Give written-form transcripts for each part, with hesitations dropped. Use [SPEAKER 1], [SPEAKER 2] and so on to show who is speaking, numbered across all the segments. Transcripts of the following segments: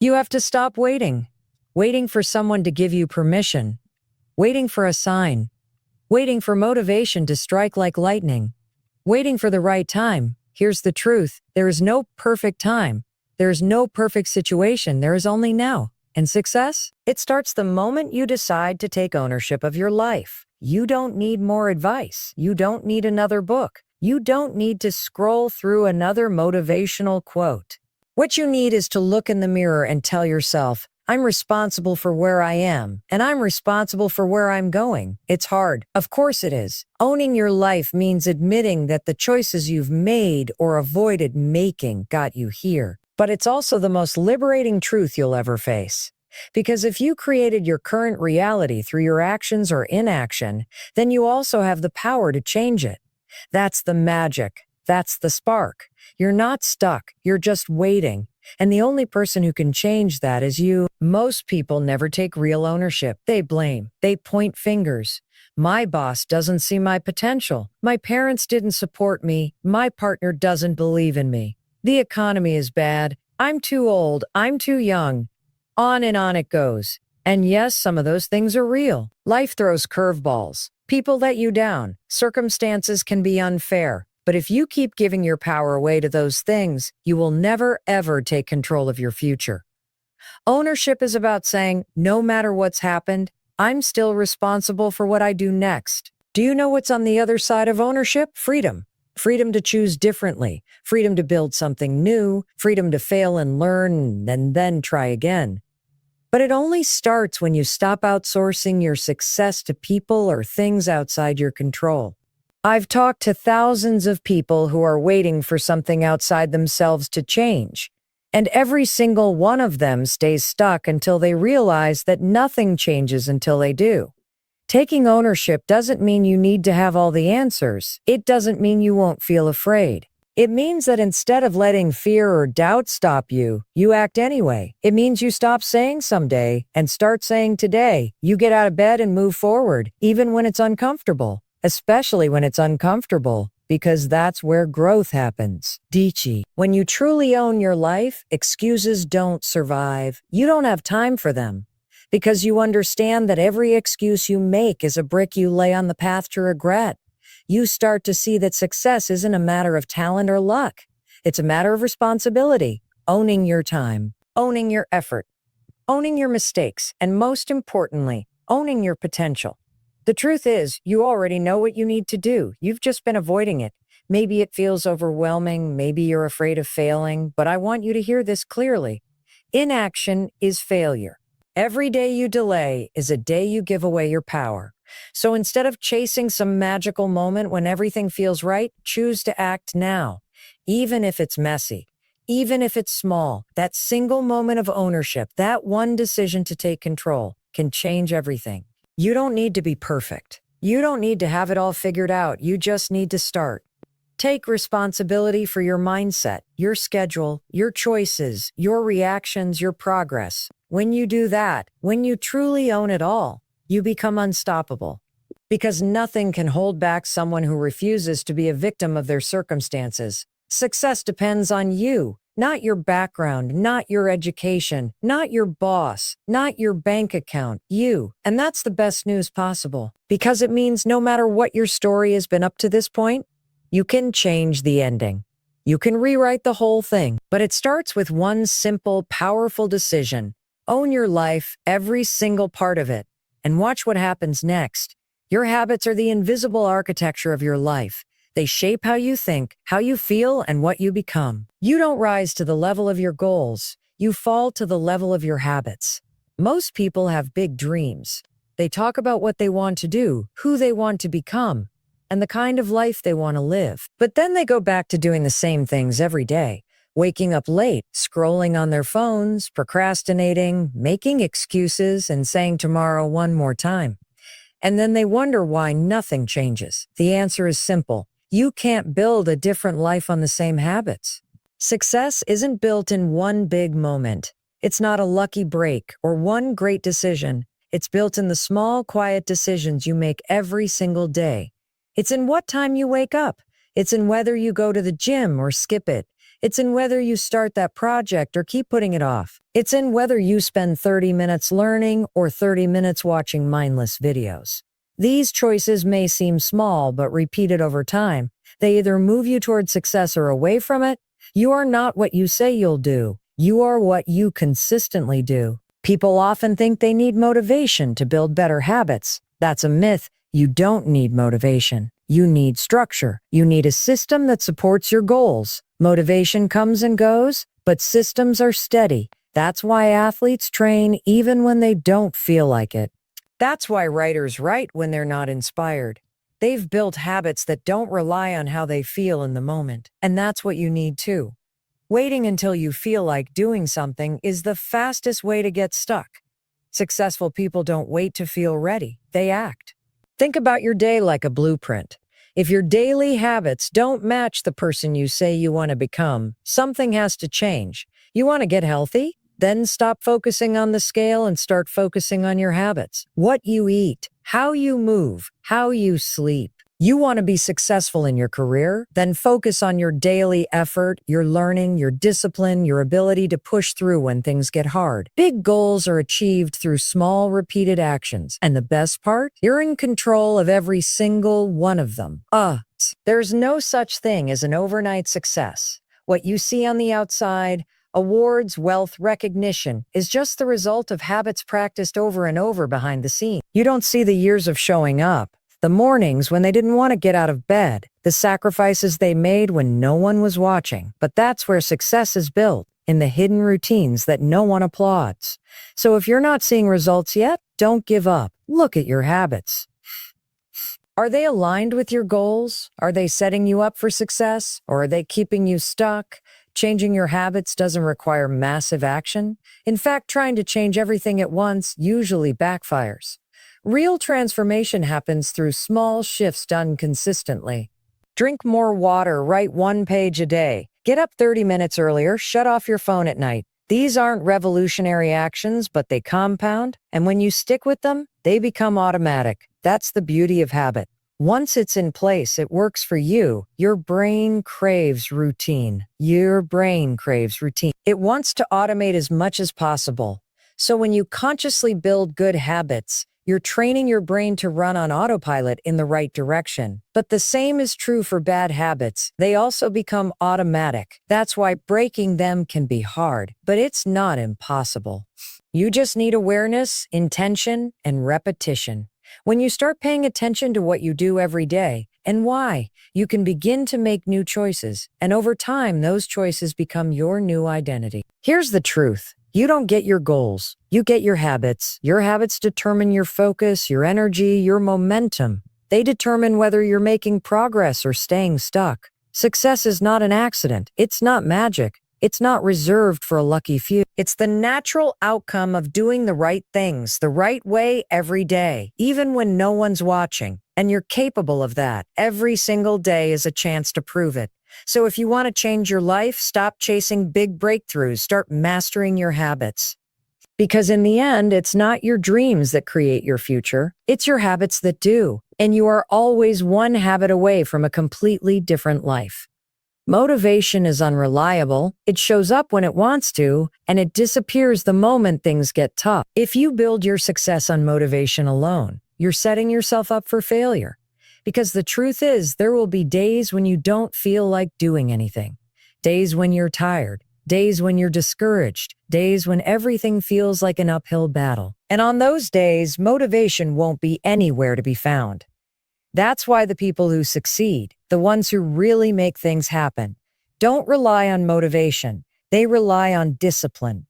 [SPEAKER 1] You have to stop waiting. Waiting for someone to give you permission. Waiting for a sign. Waiting for motivation to strike like lightning. Waiting for the right time. Here's the truth. There is no perfect time. There is no perfect situation. There is only now. And success? It starts the moment you decide to take ownership of your life. You don't need more advice. You don't need another book. You don't need to scroll through another motivational quote. What you need is to look in the mirror and tell yourself, I'm responsible for where I am, and I'm responsible for where I'm going. It's hard. Of course it is. Owning your life means admitting that the choices you've made or avoided making got you here. But it's also the most liberating truth you'll ever face. Because if you created your current reality through your actions or inaction, then you also have the power to change it. That's the magic. That's the spark. You're not stuck. You're just waiting. And the only person who can change that is you. Most people never take real ownership. They blame. They point fingers. My boss doesn't see my potential. My parents didn't support me. My partner doesn't believe in me. The economy is bad. I'm too old. I'm too young. On and on it goes. And yes, some of those things are real. Life throws curveballs. People let you down. Circumstances can be unfair. But if you keep giving your power away to those things, you will never, ever take control of your future. Ownership is about saying, no matter what's happened, I'm still responsible for what I do next. Do you know what's on the other side of ownership? Freedom. Freedom to choose differently. Freedom to build something new. Freedom to fail and learn and then try again. But it only starts when you stop outsourcing your success to people or things outside your control. I've talked to thousands of people who are waiting for something outside themselves to change, and every single one of them stays stuck until they realize that nothing changes until they do. Taking ownership doesn't mean you need to have all the answers. It doesn't mean you won't feel afraid. It means that instead of letting fear or doubt stop you, you act anyway. It means you stop saying someday and start saying today. You get out of bed and move forward, even when it's uncomfortable. Especially when it's uncomfortable, because that's where growth happens. Dici. When you truly own your life, excuses don't survive. You don't have time for them. Because you understand that every excuse you make is a brick you lay on the path to regret. You start to see that success isn't a matter of talent or luck. It's a matter of responsibility, owning your time, owning your effort, owning your mistakes, and most importantly, owning your potential. The truth is, you already know what you need to do. You've just been avoiding it. Maybe it feels overwhelming. Maybe you're afraid of failing, but I want you to hear this clearly. Inaction is failure. Every day you delay is a day you give away your power. So instead of chasing some magical moment when everything feels right, choose to act now. Even if it's messy, even if it's small, that single moment of ownership, that one decision to take control can change everything. You don't need to be perfect. You don't need to have it all figured out. You just need to start. Take responsibility for your mindset, your schedule, your choices, your reactions, your progress. When you do that, when you truly own it all, you become unstoppable. Because nothing can hold back someone who refuses to be a victim of their circumstances. Success depends on you. Not your background, not your education, not your boss, not your bank account, you. And that's the best news possible. Because it means no matter what your story has been up to this point, you can change the ending. You can rewrite the whole thing. But it starts with one simple, powerful decision. Own your life, every single part of it, and watch what happens next. Your habits are the invisible architecture of your life. They shape how you think, how you feel, and what you become. You don't rise to the level of your goals. You fall to the level of your habits. Most people have big dreams. They talk about what they want to do, who they want to become, and the kind of life they want to live. But then they go back to doing the same things every day. Waking up late, scrolling on their phones, procrastinating, making excuses, and saying tomorrow one more time. And then they wonder why nothing changes. The answer is simple. You can't build a different life on the same habits. Success isn't built in one big moment. It's not a lucky break or one great decision. It's built in the small, quiet decisions you make every single day. It's in what time you wake up. It's in whether you go to the gym or skip it. It's in whether you start that project or keep putting it off. It's in whether you spend 30 minutes learning or 30 minutes watching mindless videos. These choices may seem small, but repeated over time, they either move you toward success or away from it. You are not what you say you'll do. You are what you consistently do. People often think they need motivation to build better habits. That's a myth. You don't need motivation. You need structure. You need a system that supports your goals. Motivation comes and goes, but systems are steady. That's why athletes train even when they don't feel like it. That's why writers write when they're not inspired. They've built habits that don't rely on how they feel in the moment. And that's what you need too. Waiting until you feel like doing something is the fastest way to get stuck. Successful people don't wait to feel ready. They act. Think about your day like a blueprint. If your daily habits don't match the person you say you want to become, something has to change. You want to get healthy? Then stop focusing on the scale and start focusing on your habits. What you eat, how you move, how you sleep. You want to be successful in your career? Then focus on your daily effort, your learning, your discipline, your ability to push through when things get hard. Big goals are achieved through small, repeated actions. And the best part? You're in control of every single one of them. There's no such thing as an overnight success. What you see on the outside, awards, wealth, recognition, is just the result of habits practiced over and over behind the scenes. You don't see the years of showing up, the mornings when they didn't want to get out of bed, the sacrifices they made when no one was watching. But that's where success is built, in the hidden routines that no one applauds. So if you're not seeing results yet, don't give up. Look at your habits. Are they aligned with your goals? Are they setting you up for success? Or are they keeping you stuck? Changing your habits doesn't require massive action. In fact, trying to change everything at once usually backfires. Real transformation happens through small shifts done consistently. Drink more water, write 1 page a day. Get up 30 minutes earlier, shut off your phone at night. These aren't revolutionary actions, but they compound, and when you stick with them, they become automatic. That's the beauty of habit. Once it's in place, it works for you. Your brain craves routine. Your brain craves routine. It wants to automate as much as possible. So when you consciously build good habits, you're training your brain to run on autopilot in the right direction. But the same is true for bad habits. They also become automatic. That's why breaking them can be hard, but it's not impossible. You just need awareness, intention, and repetition. When you start paying attention to what you do every day and why, you can begin to make new choices. And over time, those choices become your new identity. Here's the truth. You don't get your goals. You get your habits. Your habits determine your focus, your energy, your momentum. They determine whether you're making progress or staying stuck. Success is not an accident. It's not magic. It's not reserved for a lucky few. It's the natural outcome of doing the right things the right way every day, even when no one's watching. And you're capable of that. Every single day is a chance to prove it. So if you want to change your life, stop chasing big breakthroughs. Start mastering your habits. Because in the end, it's not your dreams that create your future. It's your habits that do. And you are always one habit away from a completely different life. Motivation is unreliable. It shows up when it wants to, and it disappears the moment things get tough. If you build your success on motivation alone, you're setting yourself up for failure. Because the truth is, there will be days when you don't feel like doing anything. Days when you're tired. Days when you're discouraged. Days when everything feels like an uphill battle. And on those days, motivation won't be anywhere to be found. That's why the people who succeed, the ones who really make things happen, don't rely on motivation. They rely on discipline.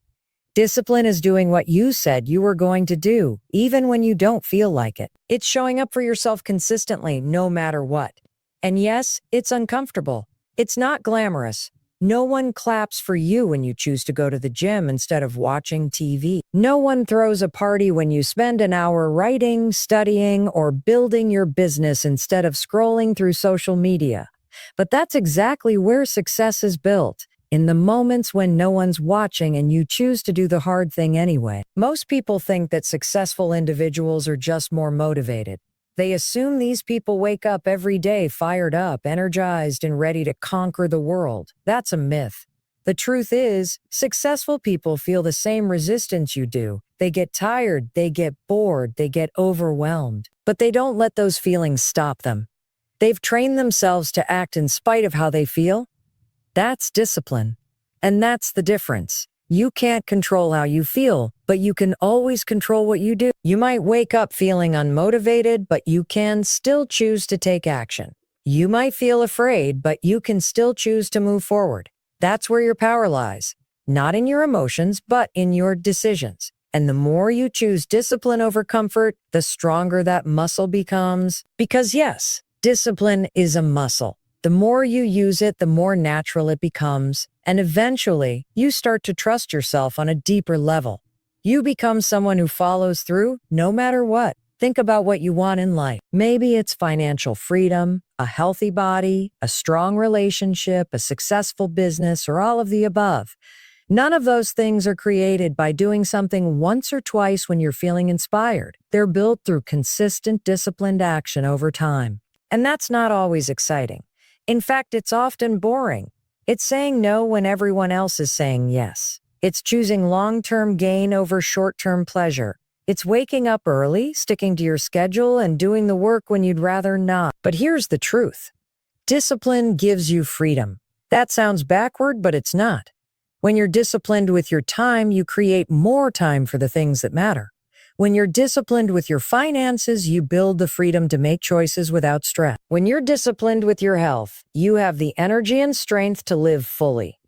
[SPEAKER 1] Discipline is doing what you said you were going to do, even when you don't feel like it. It's showing up for yourself consistently, no matter what. And yes, it's uncomfortable. It's not glamorous. No one claps for you when you choose to go to the gym instead of watching TV. No one throws a party when you spend an hour writing, studying, or building your business instead of scrolling through social media. But that's exactly where success is built. In the moments when no one's watching and you choose to do the hard thing anyway. Most people think that successful individuals are just more motivated. They assume these people wake up every day fired up, energized, and ready to conquer the world. That's a myth. The truth is, successful people feel the same resistance you do. They get tired, they get bored, they get overwhelmed. But they don't let those feelings stop them. They've trained themselves to act in spite of how they feel. That's discipline. And that's the difference. You can't control how you feel, but you can always control what you do. You might wake up feeling unmotivated, but you can still choose to take action. You might feel afraid, but you can still choose to move forward. That's where your power lies. Not in your emotions, but in your decisions. And the more you choose discipline over comfort, the stronger that muscle becomes. Because yes, discipline is a muscle. The more you use it, the more natural it becomes. And eventually, you start to trust yourself on a deeper level. You become someone who follows through no matter what. Think about what you want in life. Maybe it's financial freedom, a healthy body, a strong relationship, a successful business, or all of the above. None of those things are created by doing something once or twice when you're feeling inspired. They're built through consistent, disciplined action over time. And that's not always exciting. In fact, it's often boring. It's saying no when everyone else is saying yes. It's choosing long-term gain over short-term pleasure. It's waking up early, sticking to your schedule, and doing the work when you'd rather not. But here's the truth. Discipline gives you freedom. That sounds backward, but it's not. When you're disciplined with your time, you create more time for the things that matter. When you're disciplined with your finances, you build the freedom to make choices without stress. When you're disciplined with your health, you have the energy and strength to live fully.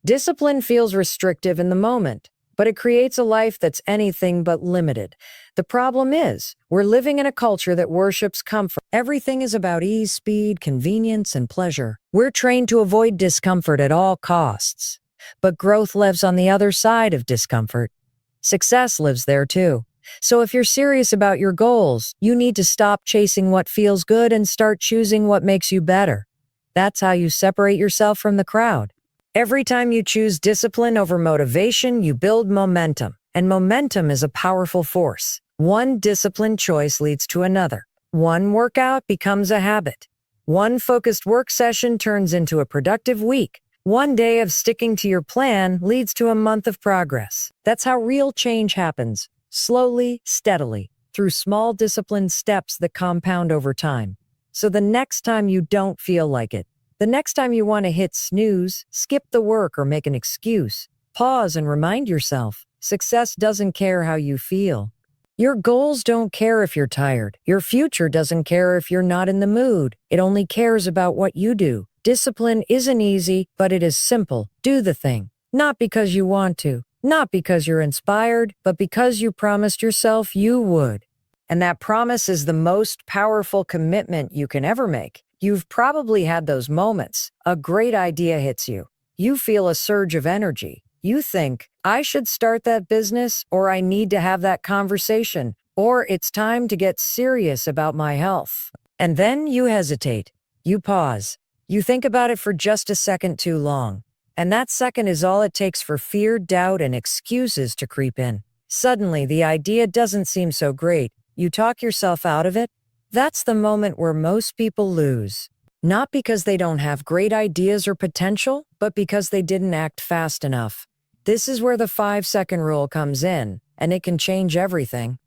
[SPEAKER 1] Discipline feels restrictive in the moment, but it creates a life that's anything but limited. The problem is, we're living in a culture that worships comfort. Everything is about ease, speed, convenience, and pleasure. We're trained to avoid discomfort at all costs. But growth lives on the other side of discomfort. Success lives there too. So if you're serious about your goals, you need to stop chasing what feels good and start choosing what makes you better. That's how you separate yourself from the crowd. Every time you choose discipline over motivation, you build momentum. And momentum is a powerful force. One disciplined choice leads to another. One workout becomes a habit. One focused work session turns into a productive week. One day of sticking to your plan leads to a month of progress. That's how real change happens. Slowly, steadily, through small disciplined steps that compound over time. So the next time you don't feel like it, the next time you want to hit snooze, skip the work, or make an excuse, pause and remind yourself, success doesn't care how you feel. Your goals don't care if you're tired. Your future doesn't care if you're not in the mood. It only cares about what you do. Discipline isn't easy, but it is simple. Do the thing. Not because you want to. Not because you're inspired, but because you promised yourself you would. And that promise is the most powerful commitment you can ever make. You've probably had those moments. A great idea hits you. You feel a surge of energy. You think, I should start that business, or I need to have that conversation, or it's time to get serious about my health. And then you hesitate. You pause. You think about it for just a second too long. And that second is all it takes for fear, doubt, and excuses to creep in. Suddenly, the idea doesn't seem so great. You talk yourself out of it. That's the moment where most people lose. Not because they don't have great ideas or potential, but because they didn't act fast enough. This is where the 5-second rule comes in, and it can change everything.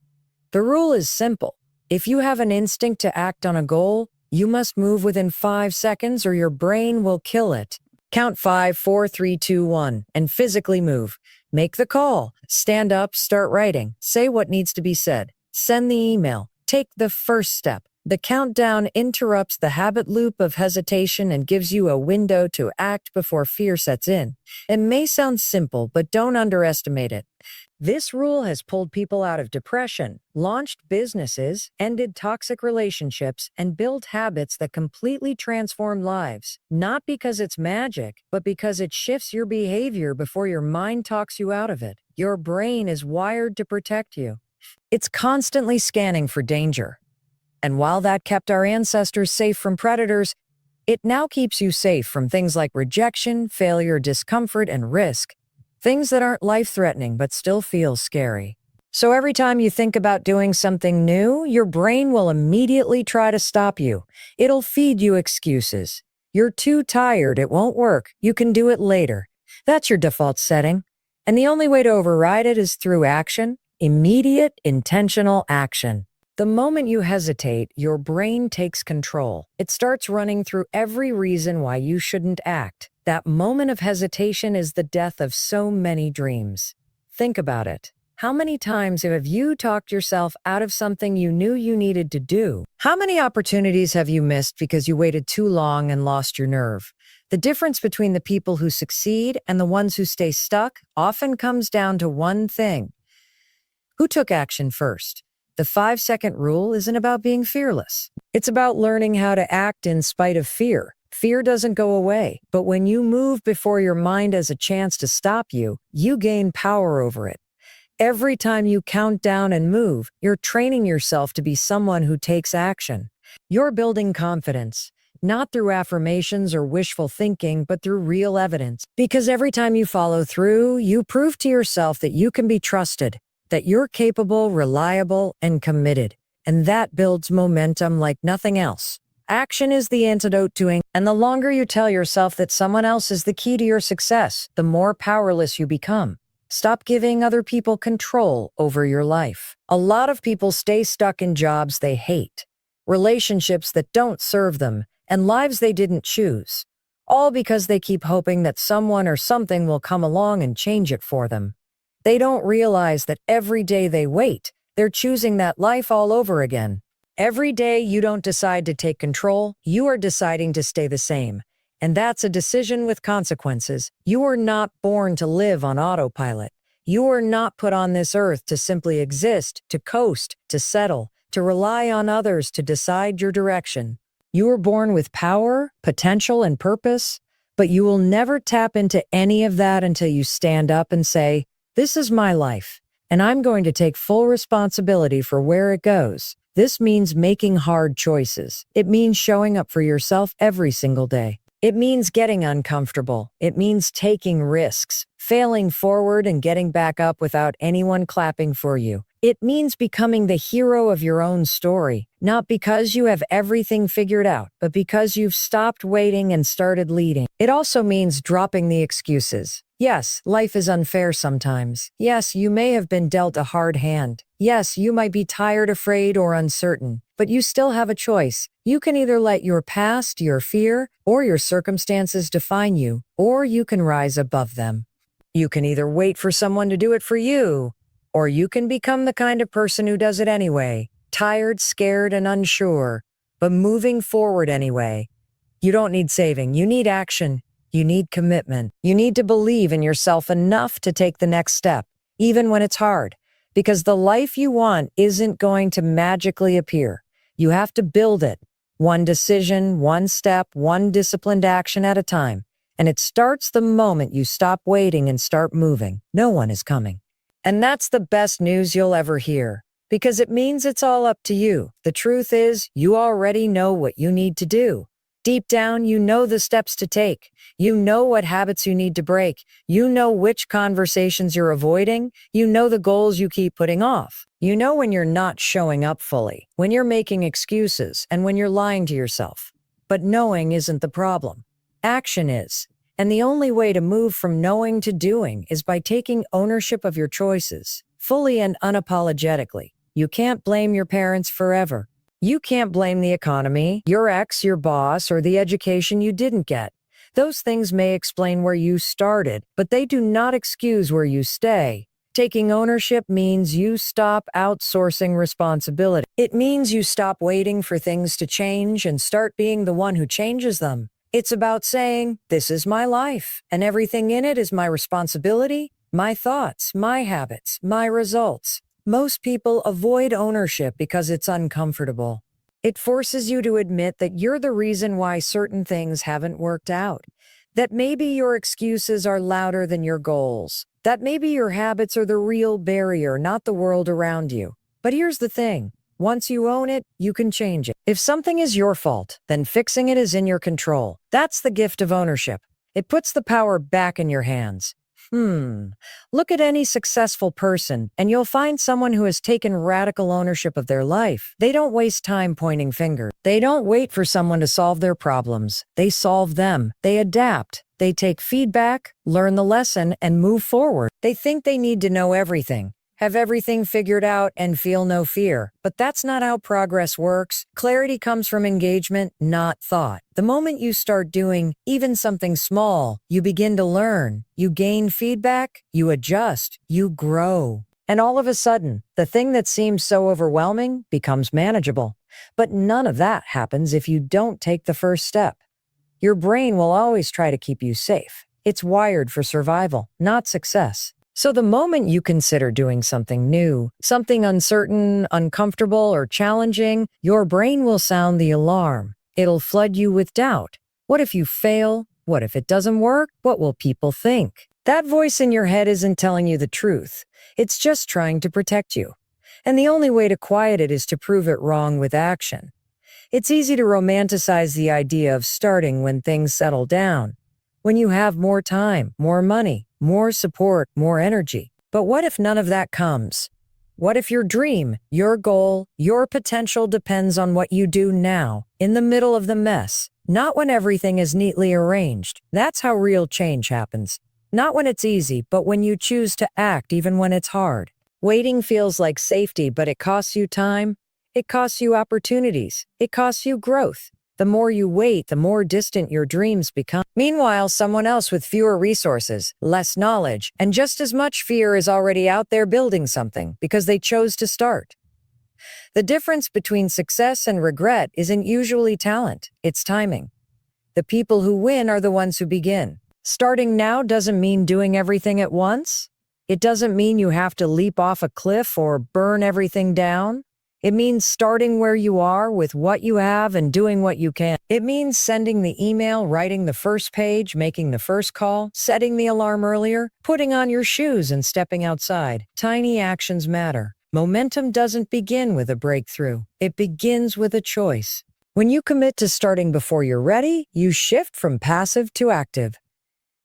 [SPEAKER 1] The rule is simple. If you have an instinct to act on a goal, you must move within 5 seconds or your brain will kill it. Count 5, 4, 3, 2, 1, and physically move. Make the call. Stand up, start writing. Say what needs to be said. Send the email. Take the first step. The countdown interrupts the habit loop of hesitation and gives you a window to act before fear sets in. It may sound simple, but don't underestimate it. This rule has pulled people out of depression, launched businesses, ended toxic relationships, and built habits that completely transform lives. Not because it's magic, but because it shifts your behavior before your mind talks you out of it. Your brain is wired to protect you. It's constantly scanning for danger. And while that kept our ancestors safe from predators, it now keeps you safe from things like rejection, failure, discomfort, and risk. Things that aren't life-threatening but still feel scary. So every time you think about doing something new, your brain will immediately try to stop you. It'll feed you excuses. You're too tired, it won't work, you can do it later. That's your default setting. And the only way to override it is through action, immediate, intentional action. The moment you hesitate, your brain takes control. It starts running through every reason why you shouldn't act. That moment of hesitation is the death of so many dreams. Think about it. How many times have you talked yourself out of something you knew you needed to do? How many opportunities have you missed because you waited too long and lost your nerve? The difference between the people who succeed and the ones who stay stuck often comes down to one thing. Who took action first? The 5-second rule isn't about being fearless. It's about learning how to act in spite of fear. Fear doesn't go away, but when you move before your mind has a chance to stop you, you gain power over it. Every time you count down and move, you're training yourself to be someone who takes action. You're building confidence, not through affirmations or wishful thinking, but through real evidence. Because every time you follow through, you prove to yourself that you can be trusted, that you're capable, reliable, and committed. And that builds momentum like nothing else. Action is the antidote to anxiety, and the longer you tell yourself that someone else is the key to your success, the more powerless you become. Stop giving other people control over your life. A lot of people stay stuck in jobs they hate, relationships that don't serve them, and lives they didn't choose, all because they keep hoping that someone or something will come along and change it for them. They don't realize that every day they wait, they're choosing that life all over again. Every day you don't decide to take control, you are deciding to stay the same. And that's a decision with consequences. You are not born to live on autopilot. You are not put on this earth to simply exist, to coast, to settle, to rely on others to decide your direction. You were born with power, potential, and purpose, but you will never tap into any of that until you stand up and say, "This is my life, and I'm going to take full responsibility for where it goes." This means making hard choices. It means showing up for yourself every single day. It means getting uncomfortable. It means taking risks, failing forward and getting back up without anyone clapping for you. It means becoming the hero of your own story, not because you have everything figured out, but because you've stopped waiting and started leading. It also means dropping the excuses. Yes, life is unfair sometimes. Yes, you may have been dealt a hard hand. Yes, you might be tired, afraid, or uncertain, but you still have a choice. You can either let your past, your fear, or your circumstances define you, or you can rise above them. You can either wait for someone to do it for you, or you can become the kind of person who does it anyway, tired, scared, and unsure, but moving forward anyway. You don't need saving, you need action. You need commitment. You need to believe in yourself enough to take the next step, even when it's hard, because the life you want isn't going to magically appear. You have to build it, one decision, one step, one disciplined action at a time. And it starts the moment you stop waiting and start moving. No one is coming. And that's the best news you'll ever hear, because it means it's all up to you. The truth is, you already know what you need to do. Deep down, you know the steps to take. You know what habits you need to break. You know which conversations you're avoiding. You know the goals you keep putting off. You know when you're not showing up fully, when you're making excuses, and when you're lying to yourself. But knowing isn't the problem. Action is. And the only way to move from knowing to doing is by taking ownership of your choices, fully and unapologetically. You can't blame your parents forever. You can't blame the economy, your ex, your boss, or the education you didn't get. Those things may explain where you started, but they do not excuse where you stay. Taking ownership means you stop outsourcing responsibility. It means you stop waiting for things to change and start being the one who changes them. It's about saying, "This is my life, and everything in it is my responsibility, my thoughts, my habits, my results." Most people avoid ownership because it's uncomfortable. It forces you to admit that you're the reason why certain things haven't worked out, that maybe your excuses are louder than your goals, that maybe your habits are the real barrier, not the world around you. But here's the thing. Once you own it, you can change it. If something is your fault, then fixing it is in your control. That's the gift of ownership. It puts the power back in your hands. Look at any successful person, and you'll find someone who has taken radical ownership of their life. They don't waste time pointing fingers. They don't wait for someone to solve their problems. They solve them. They adapt. They take feedback, learn the lesson, and move forward. They think they need to know everything, have everything figured out, and feel no fear. But that's not how progress works. Clarity comes from engagement, not thought. The moment you start doing even something small, you begin to learn, you gain feedback, you adjust, you grow. And all of a sudden, the thing that seems so overwhelming becomes manageable. But none of that happens if you don't take the first step. Your brain will always try to keep you safe. It's wired for survival, not success. So the moment you consider doing something new, something uncertain, uncomfortable, or challenging, your brain will sound the alarm. It'll flood you with doubt. What if you fail? What if it doesn't work? What will people think? That voice in your head isn't telling you the truth. It's just trying to protect you. And the only way to quiet it is to prove it wrong with action. It's easy to romanticize the idea of starting when things settle down, when you have more time, more money, more support, more energy. But what if none of that comes? What if your dream, your goal, your potential depends on what you do now, in the middle of the mess, not when everything is neatly arranged? That's how real change happens. Not when it's easy, but when you choose to act even when it's hard. Waiting feels like safety, but it costs you time. It costs you opportunities. It costs you growth. The more you wait, the more distant your dreams become. Meanwhile, someone else with fewer resources, less knowledge, and just as much fear is already out there building something because they chose to start. The difference between success and regret isn't usually talent, it's timing. The people who win are the ones who begin. Starting now doesn't mean doing everything at once. It doesn't mean you have to leap off a cliff or burn everything down. It means starting where you are with what you have and doing what you can. It means sending the email, writing the first page, making the first call, setting the alarm earlier, putting on your shoes and stepping outside. Tiny actions matter. Momentum doesn't begin with a breakthrough. It begins with a choice. When you commit to starting before you're ready, you shift from passive to active.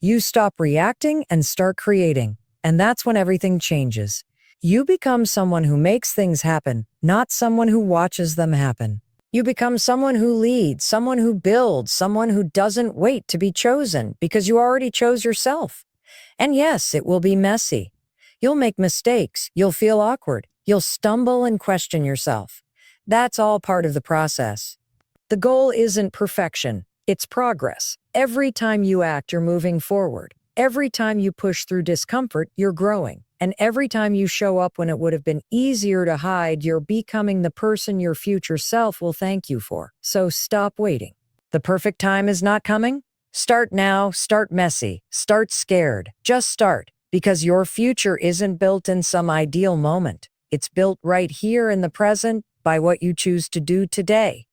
[SPEAKER 1] You stop reacting and start creating. And that's when everything changes. You become someone who makes things happen, not someone who watches them happen. You become someone who leads, someone who builds, someone who doesn't wait to be chosen because you already chose yourself. And yes, it will be messy. You'll make mistakes. You'll feel awkward. You'll stumble and question yourself. That's all part of the process. The goal isn't perfection. It's progress. Every time you act, you're moving forward. Every time you push through discomfort, you're growing. And every time you show up when it would have been easier to hide, you're becoming the person your future self will thank you for. So stop waiting. The perfect time is not coming. Start now, start messy, start scared. Just start, because your future isn't built in some ideal moment. It's built right here in the present by what you choose to do today.